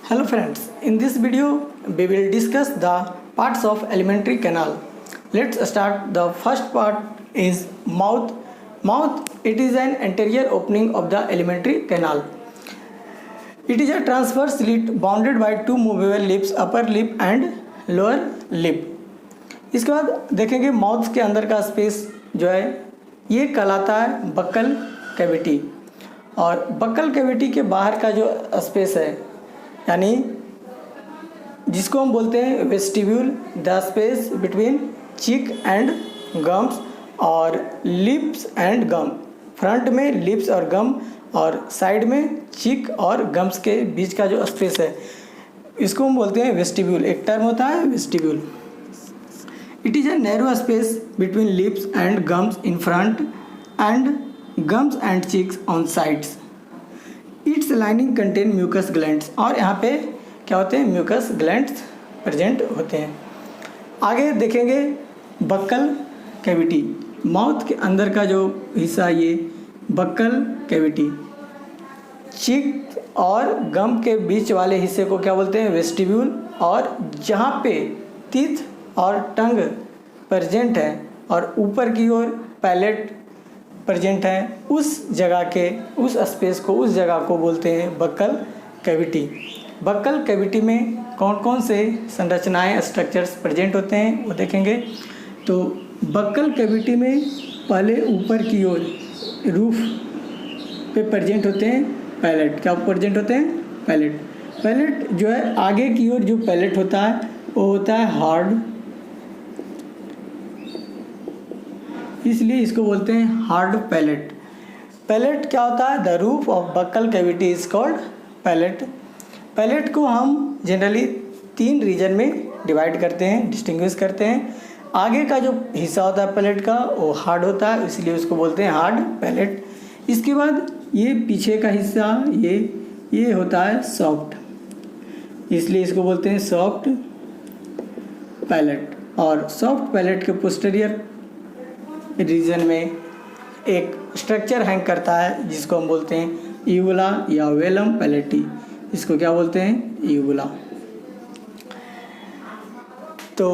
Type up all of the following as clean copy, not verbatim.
Hello friends, in this video we will discuss the parts of alimentary canal. Let's start. The first part is mouth. Mouth, it is an anterior opening of the alimentary canal. It is a transverse slit bounded by two movable lips, upper lip and lower lip. इसके बाद देखेंगे mouth के अंदर का space जो है ये कहलाता है बक्कल कैविटी, और बक्कल कैविटी के बाहर का जो स्पेस है यानी जिसको हम बोलते हैं वेस्टिब्यूल, द स्पेस बिटवीन चिक एंड गम्स और लिप्स एंड गम। फ्रंट में लिप्स और गम और साइड में चिक और गम्स के बीच का जो स्पेस है इसको हम बोलते हैं वेस्टिब्यूल। एक टर्म होता है vestibule. It is a narrow space between lips and gums in front and gums and cheeks on sides. Its lining contain mucous glands, और यहाँ पे क्या होते हैं म्यूकस ग्लैंड्स प्रेजेंट होते हैं। आगे देखेंगे बक्कल कैविटी। माउथ के अंदर का जो हिस्सा ये बक्कल कैविटी, चिक और गम के बीच वाले हिस्से को क्या बोलते हैं वेस्टिब्यूल, और जहाँ पे टीथ और टंग प्रेजेंट है और ऊपर की ओर पैलेट प्रेजेंट है उस जगह के उस स्पेस को उस जगह को बोलते हैं बक्कल कैविटी। बक्कल कैविटी में कौन कौन से संरचनाएं स्ट्रक्चर्स प्रेजेंट होते हैं वो देखेंगे। तो बक्कल कैविटी में पहले ऊपर की ओर रूफ पे प्रेजेंट होते हैं पैलेट। क्या प्रेजेंट होते हैं पैलेट। पैलेट जो है आगे की ओर जो पैलेट होता है वो होता है हार्ड, इसलिए इसको बोलते हैं हार्ड पैलेट। पैलेट क्या होता है? The roof of buccal cavity is called palate. Palate को हम जनरली 3 रीजन में डिवाइड करते हैं, डिस्टिंग्विश करते हैं। आगे का जो हिस्सा होता है पैलेट का वो हार्ड होता है, इसलिए उसको बोलते हैं हार्ड पैलेट। इसके बाद ये पीछे का हिस्सा ये होता है सॉफ्ट, इसलिए इसको बोलते हैं सॉफ्ट पैलेट। और सॉफ्ट पैलेट के पोस्टीरियर रीजन में एक स्ट्रक्चर हैंग करता है जिसको हम बोलते हैं यूवुला या वेलम पैलेटी। इसको क्या बोलते हैं? यूवुला। तो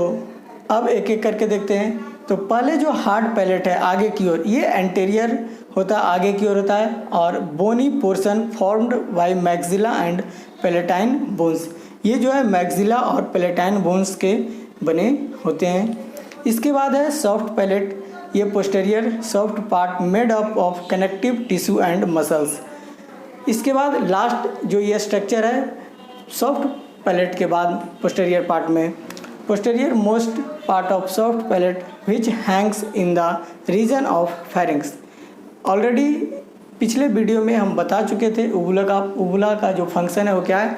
अब एक एक करके देखते हैं। तो पहले जो हार्ड पैलेट है आगे की ओर, ये एंटीरियर होता है, आगे की ओर होता है, और bony portion formed by maxilla and palatine bones. ये जो है मैक्सिला और पैलेटाइन बोन्स के बने होते हैं। इसके बाद है सॉफ्ट पैलेट। ये posterior soft part made up of connective tissue and muscles. इसके बाद लास्ट जो ये स्ट्रक्चर है सॉफ्ट पैलेट के बाद पोस्टीरियर पार्ट में posterior most part of soft palate which hangs in the region of pharynx. Already पिछले वीडियो में हम बता चुके थे उबुला का जो फंक्शन है वो क्या है।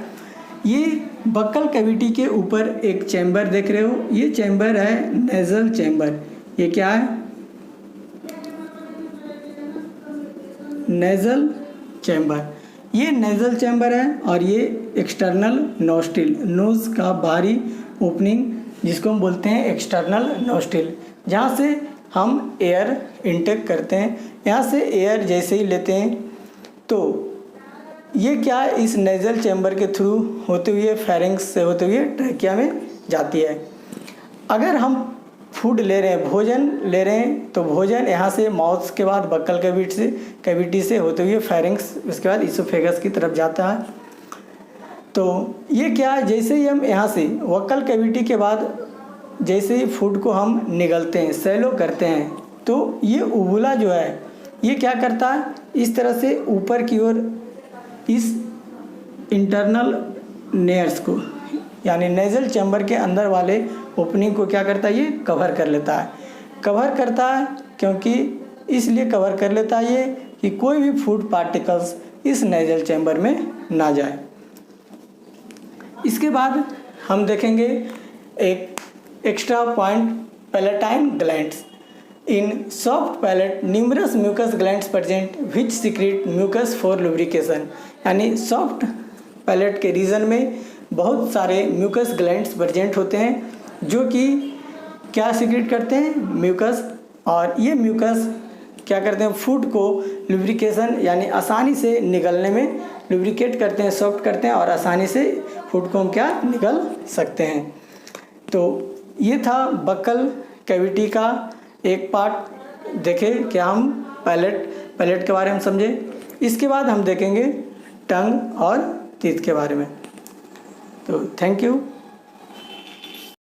ये बक्कल कैविटी के ऊपर एक चैम्बर देख रहे हो, ये चैम्बर है नेजल चैम्बर। ये क्या है? Nasal chamber. ये नेजल चैम्बर है और ये एक्सटर्नल नोस्ट्रिल, नोज का बाहरी ओपनिंग जिसको हम बोलते हैं एक्सटर्नल नोस्ट्रिल, जहाँ से हम एयर इनटेक करते हैं। यहाँ से एयर जैसे ही लेते हैं तो ये क्या है, इस नेजल चैम्बर के थ्रू होते हुए फेरिंग्स से होते हुए ट्रैकिया में जाती है। अगर हम फूड ले रहे हैं, भोजन ले रहे हैं, तो भोजन यहाँ से माउथ के बाद बक्कल कैविटी से होते हुए फेरिंग्स, उसके बाद इसोफेगस की तरफ जाता है। तो ये क्या है, जैसे ही हम यहाँ से बक्कल कैविटी के बाद जैसे ही फूड को हम निगलते हैं, सैलो करते हैं, तो ये उबुला जो है ये क्या करता है, इस तरह से ऊपर की ओर इस इंटरनल नेयर्स को यानी नेजल चैम्बर के अंदर वाले ओपनिंग को क्या करता है, ये कवर कर लेता है। कवर करता है क्योंकि इसलिए कवर कर लेता है ये कि कोई भी फूड पार्टिकल्स इस नेजल चैम्बर में ना जाए। इसके बाद हम देखेंगे एक extra point, palatine glands. In soft palate numerous mucous glands present which secrete mucus for lubrication. यानी सॉफ्ट पैलेट के रीजन में बहुत सारे म्यूकस ग्लैंड्स प्रेजेंट होते हैं जो कि क्या सिक्रेट करते हैं, म्यूकस। और ये म्यूकस क्या करते हैं, फूड को लुब्रिकेशन यानी आसानी से निगलने में लुब्रिकेट करते हैं, सॉफ्ट करते हैं और आसानी से फूड को हम क्या निगल सकते हैं। तो ये था बक्कल कैविटी का एक पार्ट। देखें क्या हम पैलेट के बारे में समझे। इसके बाद हम देखेंगे टंग और टीथ के बारे में। तो थैंक यू।